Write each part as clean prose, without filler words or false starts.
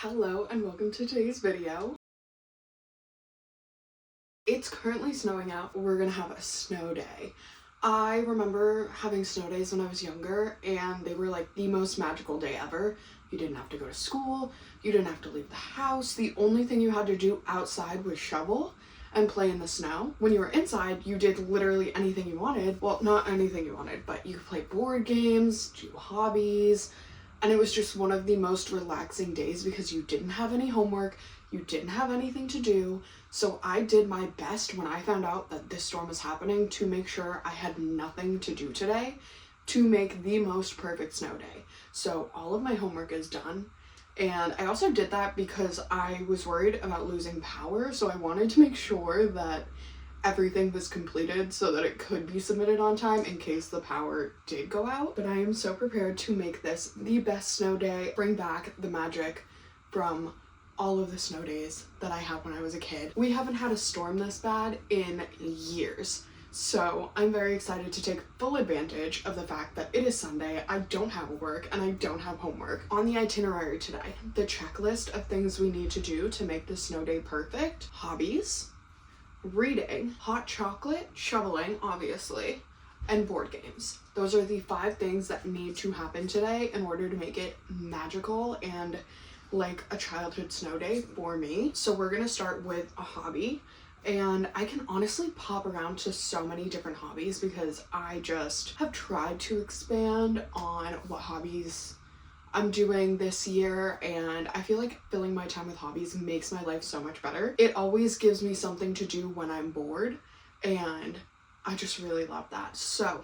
Hello and welcome to today's video. It's currently snowing out. We're gonna have a snow day. I remember having snow days when I was younger and they were like the most magical day ever. You didn't have to go to school, you didn't have to leave the house. The only thing you had to do outside was shovel and play in the snow. When you were inside, you did literally anything you wanted. Well, not anything you wanted, but you could play board games, do hobbies, and it was just one of the most relaxing days because you didn't have any homework, you didn't have anything to do. So I did my best when I found out that this storm was happening to make sure I had nothing to do today to make the most perfect snow day. So all of my homework is done. And I also did that because I was worried about losing power, so I wanted to make sure that everything was completed so that it could be submitted on time in case the power did go out. But I am so prepared to make this the best snow day, bring back the magic from all of the snow days that I had when I was a kid. We haven't had a storm this bad in years. So I'm very excited to take full advantage of the fact that it is Sunday, I don't have work, and I don't have homework. On the itinerary today, the checklist of things we need to do to make the snow day perfect: hobbies, reading, hot chocolate, shoveling, obviously, and board games. Those are the 5 things that need to happen today in order to make it magical and like a childhood snow day for me. So we're gonna start with a hobby. And I can honestly pop around to so many different hobbies because I just have tried to expand on what hobbies I'm doing this year, and I feel like filling my time with hobbies makes my life so much better. It always gives me something to do when I'm bored, and I just really love that. So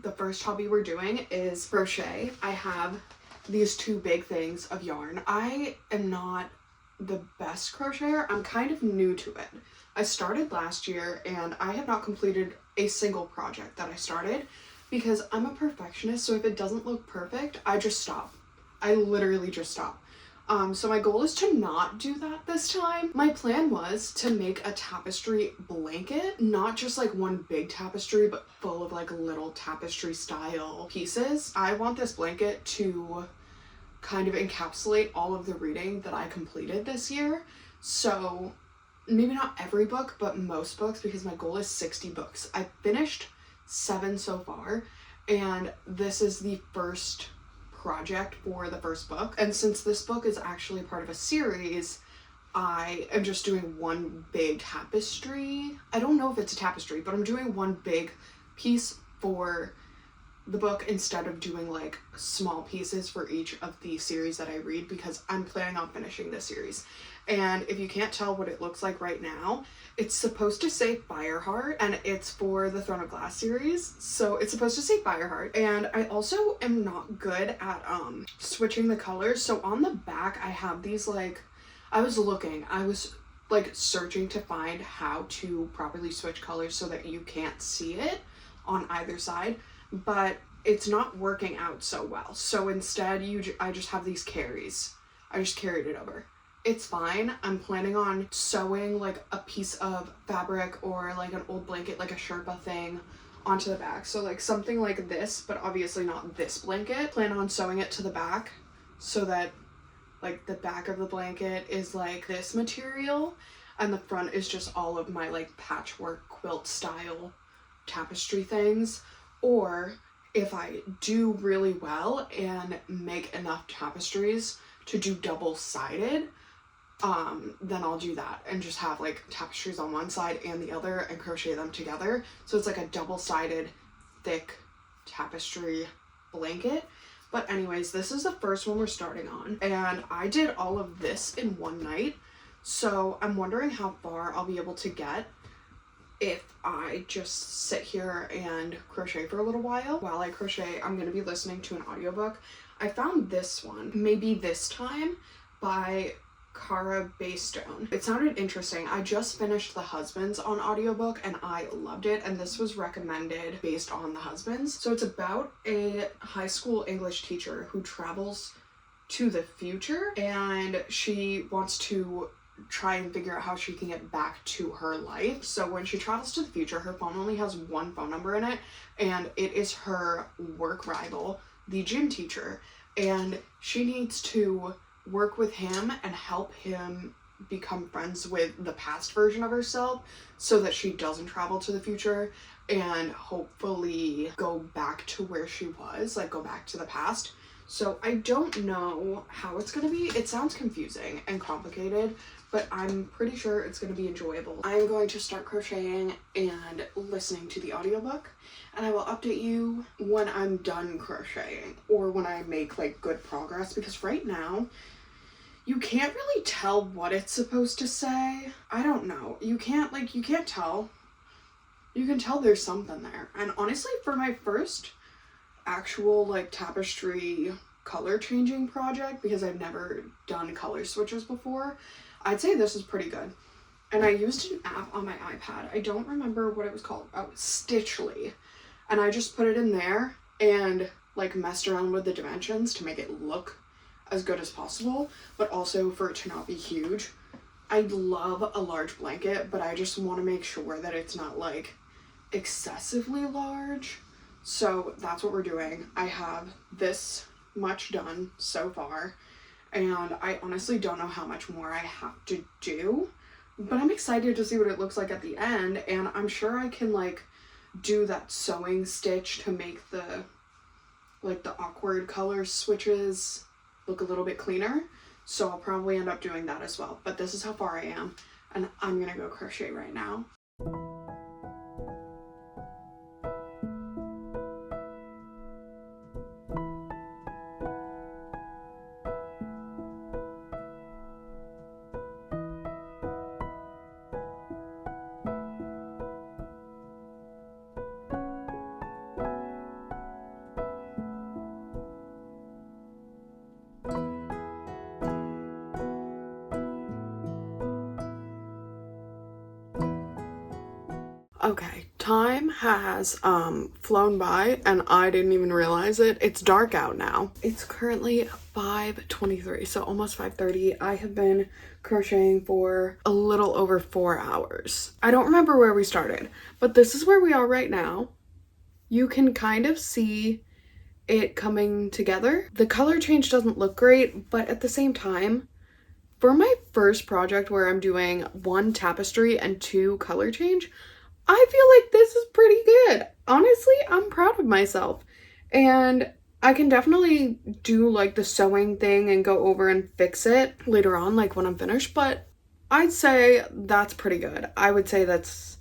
the first hobby we're doing is crochet. I have these 2 big things of yarn. I am not the best crocheter. I'm kind of new to it. I started last year and I have not completed a single project that I started because I'm a perfectionist, so if it doesn't look perfect, I just stop. I literally just stop. So my goal is to not do that this time. My plan was to make a tapestry blanket, not just like one big tapestry, but full of like little tapestry style pieces. I want this blanket to kind of encapsulate all of the reading that I completed this year. So maybe not every book, but most books, because my goal is 60 books. I've finished 7 so far, and this is the first project for the first book. And since this book is actually part of a series, I am just doing one big tapestry. I don't know if it's a tapestry, but I'm doing one big piece for the book instead of doing like small pieces for each of the series that I read, because I'm planning on finishing this series. And if you can't tell what it looks like right now, it's supposed to say Fireheart, and it's for the Throne of Glass series, so it's supposed to say Fireheart. And I also am not good at switching the colors, so on the back I have these like, I was like searching to find how to properly switch colors so that you can't see it on either side, but it's not working out so well. So instead I just have these carries. I just carried it over. It's fine. I'm planning on sewing like a piece of fabric or like an old blanket, like a Sherpa thing, onto the back. So like something like this, but obviously not this blanket. Plan on sewing it to the back so that like the back of the blanket is like this material and the front is just all of my like patchwork quilt style tapestry things. Or if I do really well and make enough tapestries to do double-sided, then I'll do that and just have like tapestries on one side and the other and crochet them together. So it's like a double-sided thick tapestry blanket. But anyways, this is the first one we're starting on, and I did all of this in one night. So I'm wondering how far I'll be able to get if I just sit here and crochet for a little while. While I crochet, I'm going to be listening to an audiobook. I found this one, Maybe This Time, by Cara Baystone. It sounded interesting. I just finished The Husbands on audiobook and I loved it, and this was recommended based on The Husbands. So it's about a high school English teacher who travels to the future, and she wants to try and figure out how she can get back to her life. So when she travels to the future, her phone only has one phone number in it, and it is her work rival, the gym teacher, and she needs to work with him and help him become friends with the past version of herself so that she doesn't travel to the future and hopefully go back to where she was, like go back to the past. So I don't know how it's gonna be. It sounds confusing and complicated, but I'm pretty sure it's gonna be enjoyable. I'm going to start crocheting and listening to the audiobook, and I will update you when I'm done crocheting or when I make like good progress, because right now you can't really tell what it's supposed to say. I don't know. You can't tell. You can tell there's something there. And honestly, for my first actual like tapestry color changing project, because I've never done color switches before, I'd say this is pretty good. And I used an app on my iPad. I don't remember what it was called. Oh, Stitchly. And I just put it in there and like messed around with the dimensions to make it look as good as possible, but also for it to not be huge. I love a large blanket, but I just want to make sure that it's not like excessively large. So that's what we're doing. I have this much done so far, and I honestly don't know how much more I have to do, but I'm excited to see what it looks like at the end, and I'm sure I can like do that sewing stitch to make the awkward color switches look a little bit cleaner. So I'll probably end up doing that as well. But this is how far I am, and I'm gonna go crochet right now. Okay, time has flown by and I didn't even realize it. It's dark out now. It's currently 5:23, so almost 5:30. I have been crocheting for a little over 4 hours. I don't remember where we started, but this is where we are right now. You can kind of see it coming together. The color change doesn't look great, but at the same time, for my first project where I'm doing 1 tapestry and 2 color change, I feel like this is pretty good. Honestly, I'm proud of myself. And I can definitely do like the sewing thing and go over and fix it later on, like when I'm finished, but I'd say that's pretty good. I would say that's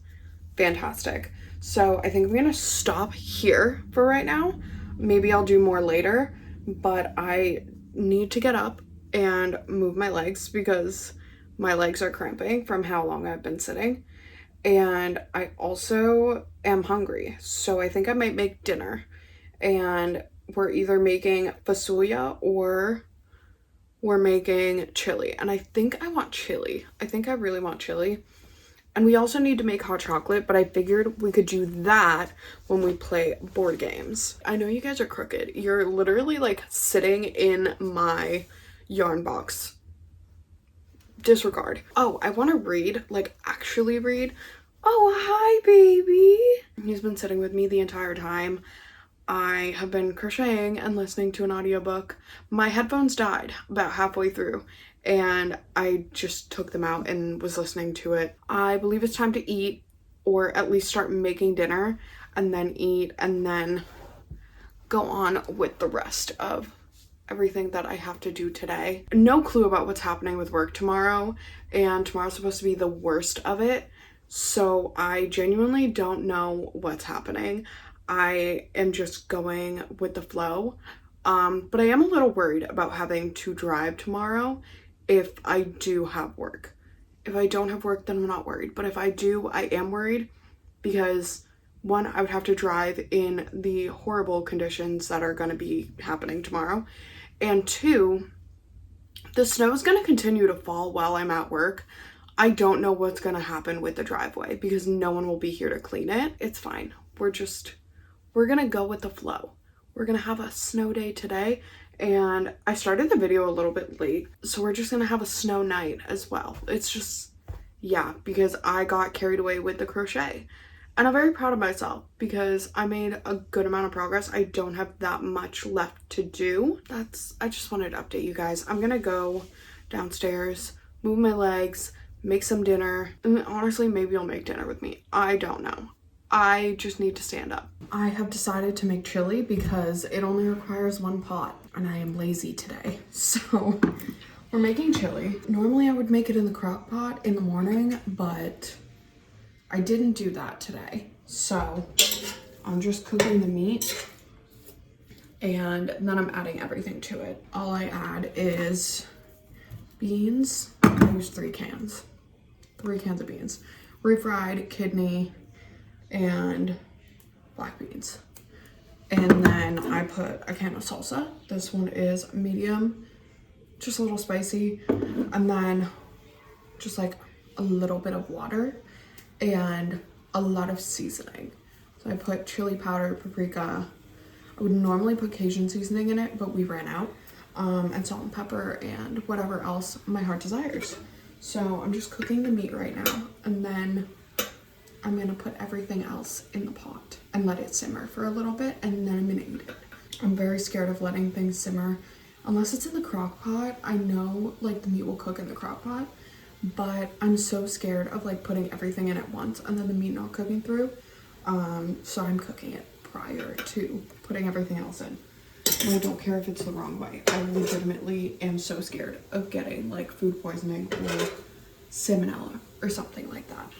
fantastic. So I think I'm gonna stop here for right now. Maybe I'll do more later, but I need to get up and move my legs because my legs are cramping from how long I've been sitting. And I also am hungry, so I think I might make dinner. And we're either making fasulia or we're making chili. And I think I want chili. I think I really want chili. And we also need to make hot chocolate, but I figured we could do that when we play board games. I know you guys are crooked. You're literally like sitting in my yarn box. Disregard. Oh, I want to read, like actually read. Oh, hi, baby. He's been sitting with me the entire time. I have been crocheting and listening to an audiobook. My headphones died about halfway through, and I just took them out and was listening to it. I believe it's time to eat, or at least start making dinner, and then eat, and then go on with the rest of everything that I have to do today. No clue about what's happening with work tomorrow, and tomorrow's supposed to be the worst of it, so I genuinely don't know what's happening. I am just going with the flow, but I am a little worried about having to drive tomorrow if I do have work. If I don't have work, then I'm not worried, but if I do, I am worried because 1, I would have to drive in the horrible conditions that are going to be happening tomorrow. And 2, the snow is going to continue to fall while I'm at work. I don't know what's going to happen with the driveway because no one will be here to clean it. It's fine. We're going to go with the flow. We're going to have a snow day today. And I started the video a little bit late, so we're just going to have a snow night as well. It's just, yeah, because I got carried away with the crochet. And I'm very proud of myself because I made a good amount of progress. I don't have that much left to do. I just wanted to update you guys. I'm gonna go downstairs, move my legs, make some dinner. And honestly, maybe I'll make dinner with me. I don't know. I just need to stand up. I have decided to make chili because it only requires one pot and I am lazy today. So we're making chili. Normally I would make it in the crock pot in the morning, but I didn't do that today. So I'm just cooking the meat and then I'm adding everything to it. All I add is beans. I use 3 cans. 3 cans of beans. Refried, kidney, and black beans. And then I put a can of salsa. This one is medium, just a little spicy. And then just like a little bit of water and a lot of seasoning. So I put chili powder, paprika. I would normally put Cajun seasoning in it, but we ran out. And salt and pepper and whatever else my heart desires. So I'm just cooking the meat right now, and then I'm gonna put everything else in the pot and let it simmer for a little bit, and then I'm gonna eat it. I'm very scared of letting things simmer. Unless it's in the crock pot, I know like the meat will cook in the crock pot, but I'm so scared of like putting everything in at once and then the meat not cooking through. So I'm cooking it prior to putting everything else in. And I don't care if it's the wrong way. I legitimately am so scared of getting like food poisoning or salmonella or something like that.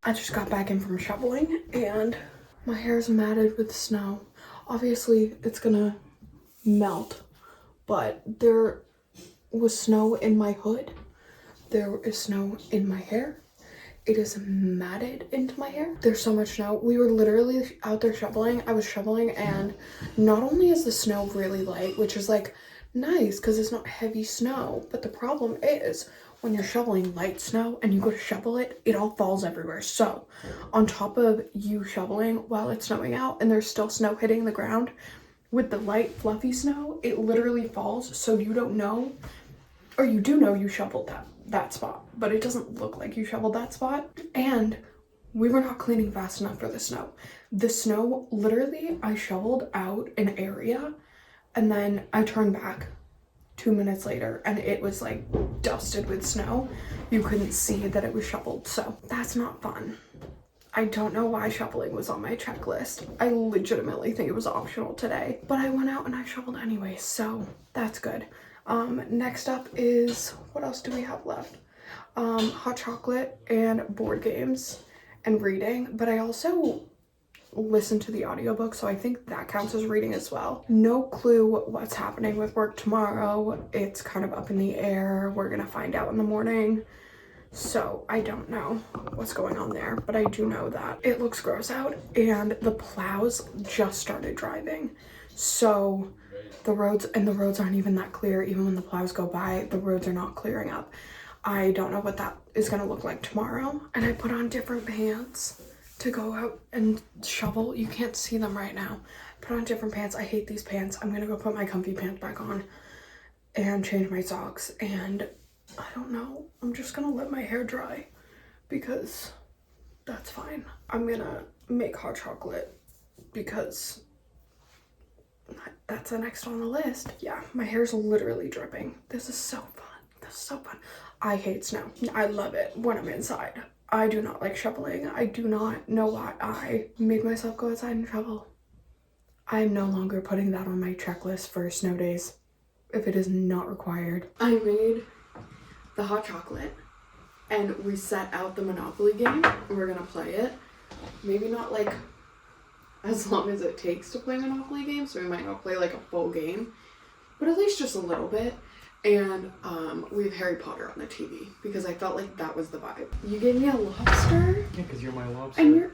I just got back in from shoveling and my hair is matted with snow. Obviously it's gonna melt, but there was snow in my hood. There is snow in my hair. It is matted into my hair. There's so much snow. We were literally out there shoveling. I was shoveling and not only is the snow really light, which is like nice because it's not heavy snow, but the problem is when you're shoveling light snow and you go to shovel it, it all falls everywhere. So on top of you shoveling while it's snowing out and there's still snow hitting the ground, with the light fluffy snow, it literally falls. So you don't know, or you do know you shoveled that spot, but it doesn't look like you shoveled that spot. And we were not cleaning fast enough for the snow. The snow, literally, I shoveled out an area and then I turned back 2 minutes later and it was like dusted with snow. You couldn't see that it was shoveled, so that's not fun. I don't know why shoveling was on my checklist. I legitimately think it was optional today, but I went out and I shoveled anyway, so that's good. Next up is, what else do we have left? Hot chocolate and board games and reading, but I also listen to the audiobook, so I think that counts as reading as well. No clue what's happening with work tomorrow. It's kind of up in the air. We're gonna find out in the morning. So I don't know what's going on there, but I do know that it looks gross out and the plows just started driving. So the roads aren't even that clear. Even when the plows go by, the roads are not clearing up. I don't know what that is gonna look like tomorrow. And I put on different pants to go out and shovel. You can't see them right now. Put on different pants. I hate these pants. I'm gonna go put my comfy pants back on and change my socks, and I don't know, I'm just gonna let my hair dry because that's fine. I'm gonna make hot chocolate because that's the next on the list. Yeah, my hair's literally dripping. This is so fun. This is so fun. I hate snow. I love it when I'm inside. I do not like shoveling. I do not know why I made myself go outside and shovel. I am no longer putting that on my checklist for snow days if it is not required. I made the hot chocolate and we set out the Monopoly game. We're gonna play it. Maybe not like as long as it takes to play Monopoly games, so we might not play like a full game, but at least just a little bit. And we have Harry Potter on the TV because I felt like that was the vibe. You gave me a lobster? Yeah, because you're my lobster. And you're...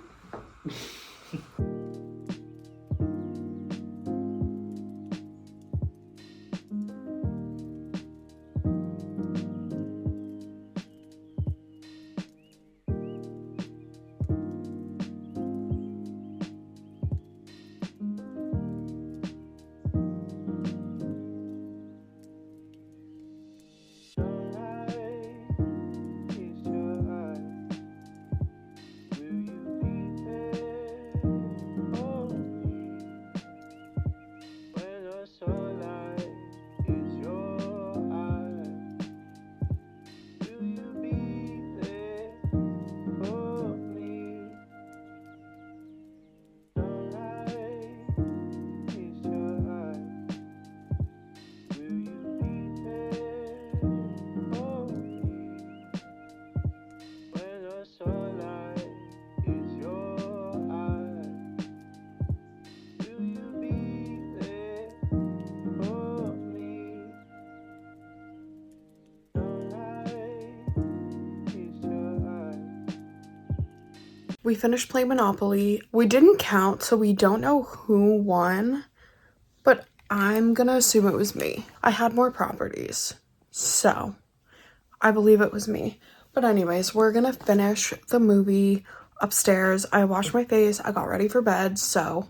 We finished playing Monopoly. We didn't count, so we don't know who won, but I'm gonna assume it was me. I had more properties, so I believe it was me. But anyways, we're gonna finish the movie upstairs. I washed my face, I got ready for bed, so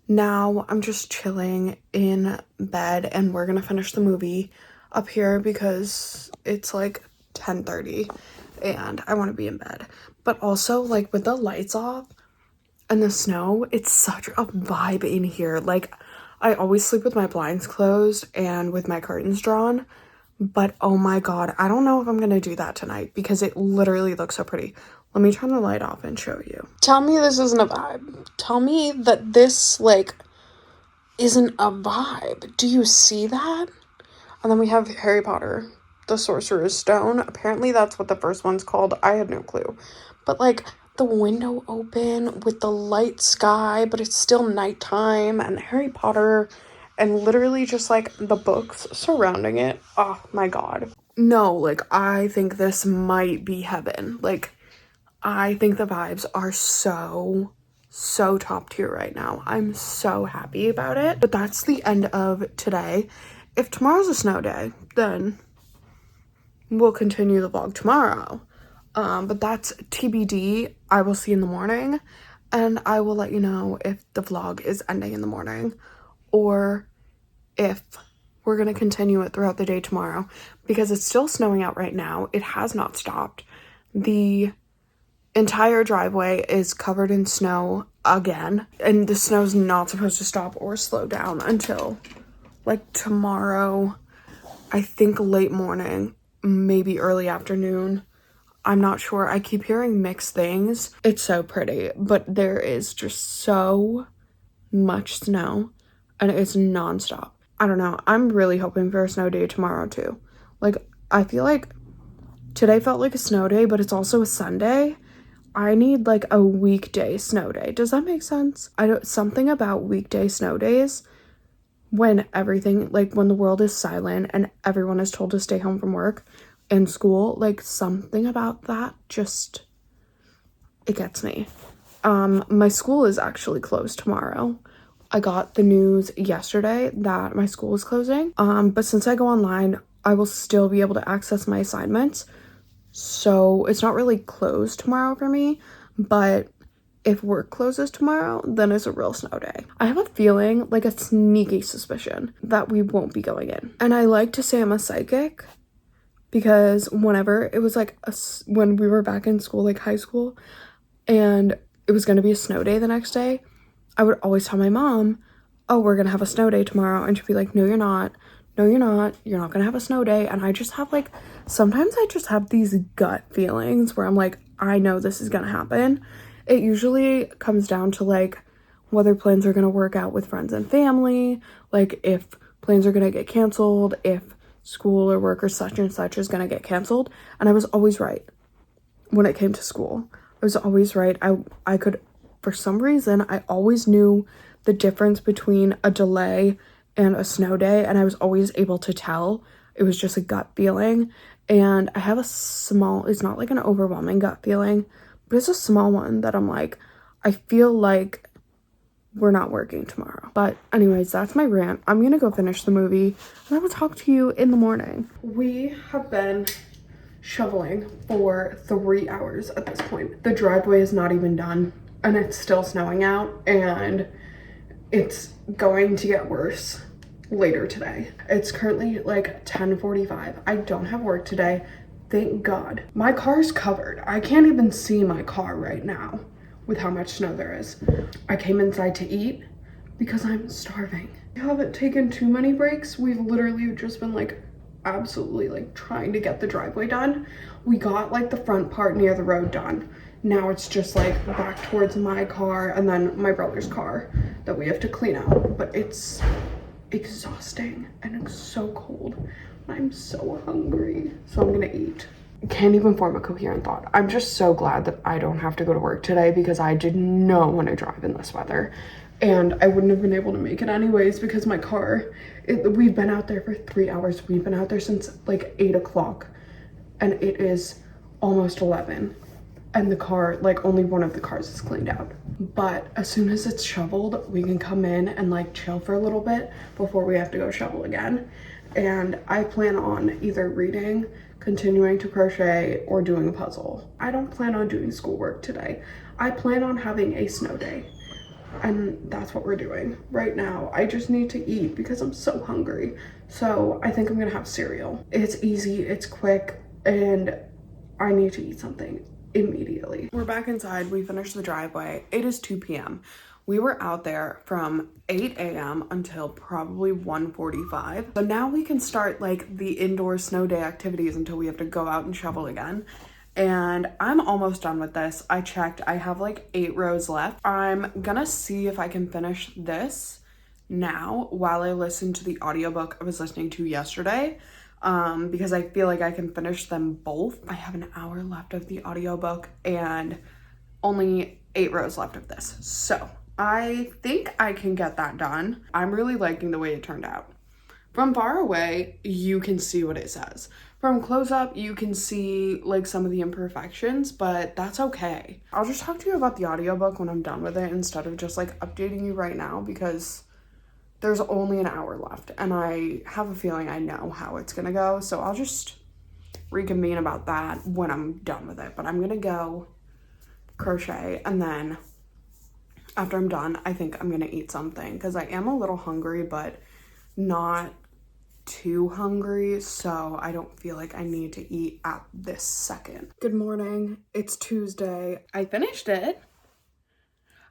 now I'm just chilling in bed and we're gonna finish the movie up here because it's like 10:30 and I want to be in bed. But also, like, with the lights off and the snow, it's such a vibe in here. Like, I always sleep with my blinds closed and with my curtains drawn, but oh my god, I don't know if I'm gonna do that tonight because it literally looks so pretty. Let me turn the light off and show you. Tell me this isn't a vibe. Tell me that this, like, isn't a vibe. Do you see that? And then we have Harry Potter, the Sorcerer's Stone. Apparently that's what the first one's called. I had no clue. But, like, the window open with the light sky, but it's still nighttime, and Harry Potter, and literally just, like, the books surrounding it. Oh, my god. No, like, I think this might be heaven. Like, I think the vibes are so top tier right now. I'm so happy about it. But that's the end of today. If tomorrow's a snow day, then we'll continue the vlog tomorrow. But that's TBD. I will see you in the morning, and I will let you know if the vlog is ending in the morning or if we're gonna continue it throughout the day tomorrow, because it's still snowing out right now. It has not stopped. The entire driveway is covered in snow again, and the snow's not supposed to stop or slow down until like tomorrow. I think late morning, maybe early afternoon. I'm not sure. I keep hearing mixed things. It's so pretty, but there is just so much snow and it's nonstop. I don't know. I'm really hoping for a snow day tomorrow too. Like, I feel like today felt like a snow day, but it's also a Sunday. I need like a weekday snow day. Does that make sense? Something about weekday snow days, when everything, like when the world is silent and everyone is told to stay home from work and school, like something about that just, it gets me. My school is actually closed tomorrow. I got the news yesterday that my school is closing. But since I go online, I will still be able to access my assignments. So it's not really closed tomorrow for me, but if work closes tomorrow, then it's a real snow day. I have a feeling, like a sneaky suspicion, that we won't be going in. And I like to say I'm a psychic because whenever it was like when we were back in school, like high school, and it was going to be a snow day the next day, I would always tell my mom, oh, we're going to have a snow day tomorrow. And she'd be like, no, you're not. No, you're not. You're not going to have a snow day. And I just have like, sometimes I just have these gut feelings where I'm like, I know this is going to happen. It usually comes down to like whether plans are going to work out with friends and family, like if plans are going to get canceled, if school or work or such and such is going to get canceled. And I was always right when it came to school. I was always right. I could, for some reason, I always knew the difference between a delay and a snow day, and I was always able to tell. It was just a gut feeling, and I have a small, it's not like an overwhelming gut feeling, but it's a small one that I'm like, I feel like we're not working tomorrow. But anyways, that's my rant. I'm gonna go finish the movie, and I will talk to you in the morning. We have been shoveling for 3 hours at this point. The driveway is not even done, and it's still snowing out, and it's going to get worse later today. It's currently like 10:45. I don't have work today, thank God. My car's covered. I can't even see my car right now with how much snow there is. I came inside to eat because I'm starving. We haven't taken too many breaks. We've literally just been like absolutely like trying to get the driveway done. We got like the front part near the road done. Now it's just like back towards my car and then my brother's car that we have to clean out. But it's exhausting and it's so cold. I'm so hungry, so I'm gonna eat. Can't even form a coherent thought. I'm just so glad that I don't have to go to work today because I did not want to drive in this weather, and I wouldn't have been able to make it anyways because my car, we've been out there for 3 hours. We've been out there since like 8 o'clock and it is almost 11, and the car, like only one of the cars is cleaned out. But as soon as it's shoveled, we can come in and like chill for a little bit before we have to go shovel again. And I plan on either reading, continuing to crochet, or doing a puzzle. I don't plan on doing schoolwork today. I plan on having a snow day, and that's what we're doing right now. I just need to eat because I'm so hungry. So I think I'm gonna have cereal. It's easy, it's quick, and I need to eat something immediately. We're back inside. We finished the driveway. It is 2 p.m. We were out there from 8 a.m. until probably 1:45. So now we can start like the indoor snow day activities until we have to go out and shovel again. And I'm almost done with this. I checked, I have like 8 rows left. I'm gonna see if I can finish this now while I listen to the audiobook I was listening to yesterday. Because I feel like I can finish them both. I have an hour left of the audiobook and only 8 rows left of this. So I think I can get that done. I'm really liking the way it turned out. From far away, you can see what it says. From close up, you can see like some of the imperfections, but that's okay. I'll just talk to you about the audiobook when I'm done with it instead of just like updating you right now because there's only an hour left and I have a feeling I know how it's gonna go. So I'll just reconvene about that when I'm done with it. But I'm gonna go crochet, and then after I'm done, I think I'm gonna eat something because I am a little hungry, but not too hungry, so I don't feel like I need to eat at this second. Good morning. It's Tuesday. I finished it.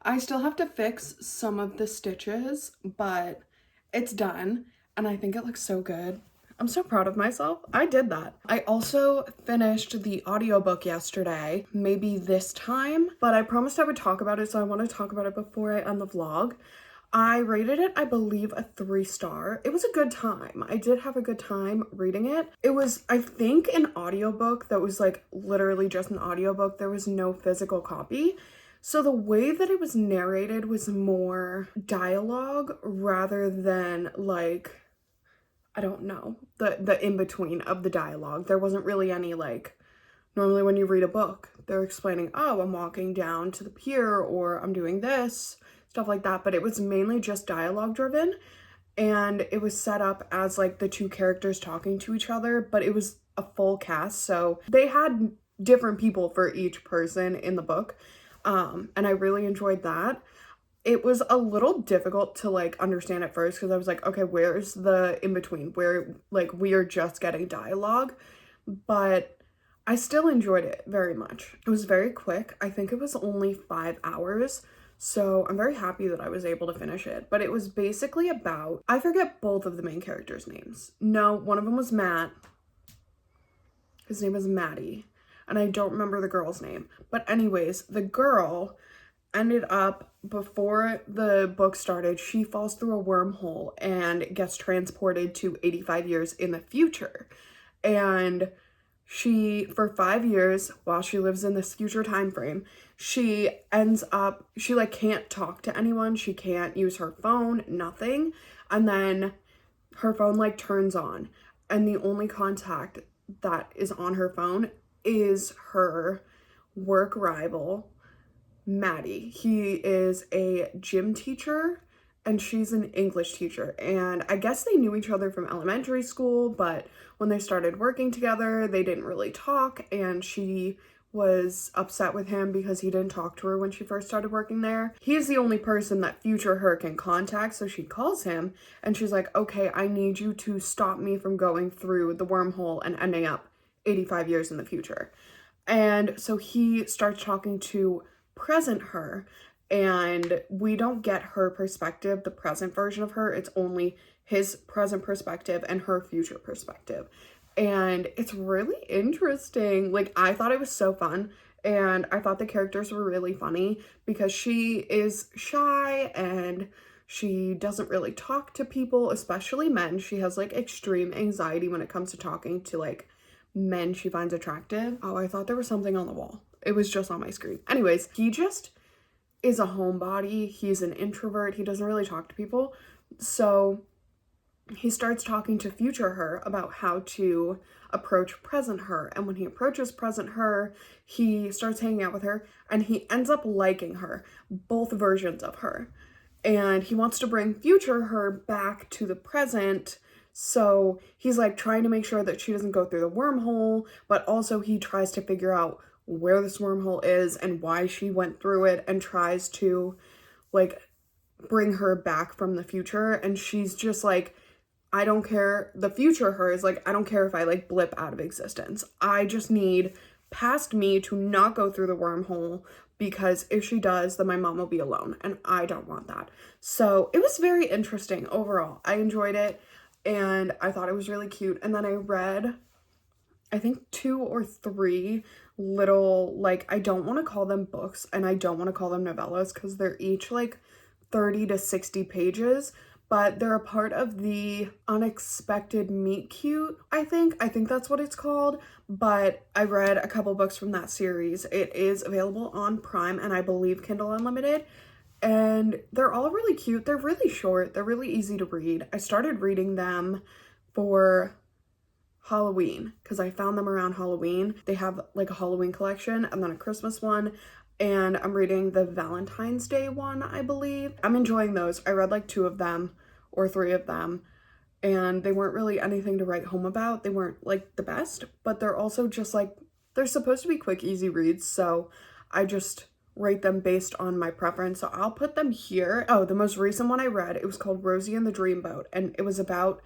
I still have to fix some of the stitches, but it's done, and I think it looks so good. I'm so proud of myself. I did that. I also finished the audiobook yesterday, maybe this time, but I promised I would talk about it, so I want to talk about it before I end the vlog. I rated it, I believe, a 3-star. It was a good time. I did have a good time reading it. It was, I think, an audiobook that was like literally just an audiobook. There was no physical copy. So the way that it was narrated was more dialogue rather than like, I don't know, the in-between of the dialogue. There wasn't really any like, normally when you read a book, they're explaining, oh, I'm walking down to the pier or I'm doing this, stuff like that. But it was mainly just dialogue driven, and it was set up as like the 2 characters talking to each other, but it was a full cast. So they had different people for each person in the book. And I really enjoyed that. It was a little difficult to like understand at first because I was like, okay, where's the in-between where like we are just getting dialogue? But I still enjoyed it very much. It was very quick. I think it was only 5 hours. So I'm very happy that I was able to finish it. But it was basically about, I forget both of the main characters' names. No, one of them was Matt. His name was Maddie. And I don't remember the girl's name. But anyways, the girl ended up, before the book started, she falls through a wormhole and gets transported to 85 years in the future. And for 5 years, while she lives in this future time frame, she like can't talk to anyone, she can't use her phone, nothing, and then her phone like turns on, and the only contact that is on her phone is her work rival, Maddie. He is a gym teacher and she's an English teacher. And I guess they knew each other from elementary school, but when they started working together, they didn't really talk, and she was upset with him because he didn't talk to her when she first started working there. He's the only person that future her can contact, so she calls him and she's like, okay, I need you to stop me from going through the wormhole and ending up 85 years in the future. And so he starts talking to present her, and we don't get her perspective, the present version of her. It's only his present perspective and her future perspective. And it's really interesting. Like, I thought it was so fun, and I thought the characters were really funny because she is shy and she doesn't really talk to people, especially men. She has like extreme anxiety when it comes to talking to like men she finds attractive. Oh, I thought there was something on the wall. It was just on my screen. Anyways, he just is a homebody. He's an introvert. He doesn't really talk to people. So he starts talking to future her about how to approach present her. And when he approaches present her, he starts hanging out with her and he ends up liking her, both versions of her. And he wants to bring future her back to the present. So he's like trying to make sure that she doesn't go through the wormhole, but also he tries to figure out where this wormhole is and why she went through it, and tries to like bring her back from the future. And she's just like, I don't care. The future her is like, I don't care if I like blip out of existence. I just need past me to not go through the wormhole, because if she does, then my mom will be alone, and I don't want that. So it was very interesting overall. I enjoyed it and I thought it was really cute. And then I read, I think 2 or 3 little, like, I don't want to call them books and I don't want to call them novellas because they're each like 30 to 60 pages, but they're a part of the Unexpected Meet Cute, I think that's what it's called. But I read a couple books from that series. It is available on Prime and I believe Kindle Unlimited, and they're all really cute. They're really short, they're really easy to read. I started reading them for Halloween because I found them around Halloween. They have like a Halloween collection and then a Christmas one, and I'm reading the Valentine's Day one, I believe. I'm enjoying those. I read like 2 of them or 3 of them, and they weren't really anything to write home about. They weren't like the best, but they're also just like, they're supposed to be quick, easy reads, so I just rate them based on my preference. So I'll put them here. Oh, the most recent one I read, it was called Rosie and the Dreamboat, and it was about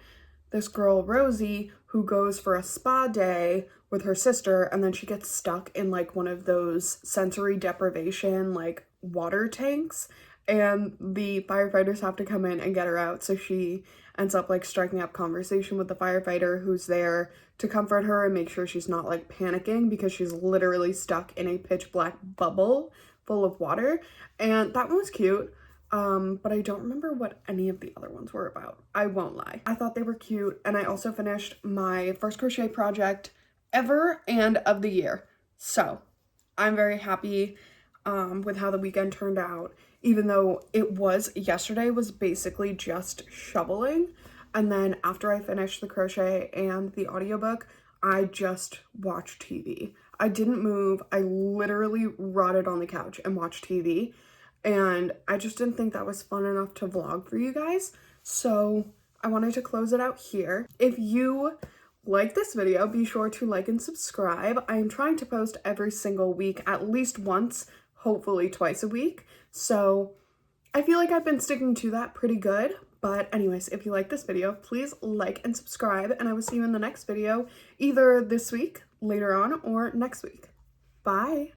this girl, Rosie, who goes for a spa day with her sister, and then she gets stuck in like one of those sensory deprivation like water tanks, and the firefighters have to come in and get her out. So she ends up like striking up conversation with the firefighter who's there to comfort her and make sure she's not like panicking, because she's literally stuck in a pitch black bubble full of water. And that one was cute. But I don't remember what any of the other ones were about. I won't lie. I thought they were cute, and I also finished my first crochet project ever and of the year. So I'm very happy with how the weekend turned out, even though yesterday was basically just shoveling. And then after I finished the crochet and the audiobook, I just watched TV. I didn't move. I literally rotted on the couch and watched TV. And I just didn't think that was fun enough to vlog for you guys. So I wanted to close it out here. If you like this video, be sure to like and subscribe. I am trying to post every single week, at least once, hopefully twice a week. So I feel like I've been sticking to that pretty good. But anyways, if you like this video, please like and subscribe, and I will see you in the next video, either this week, later on, or next week. Bye.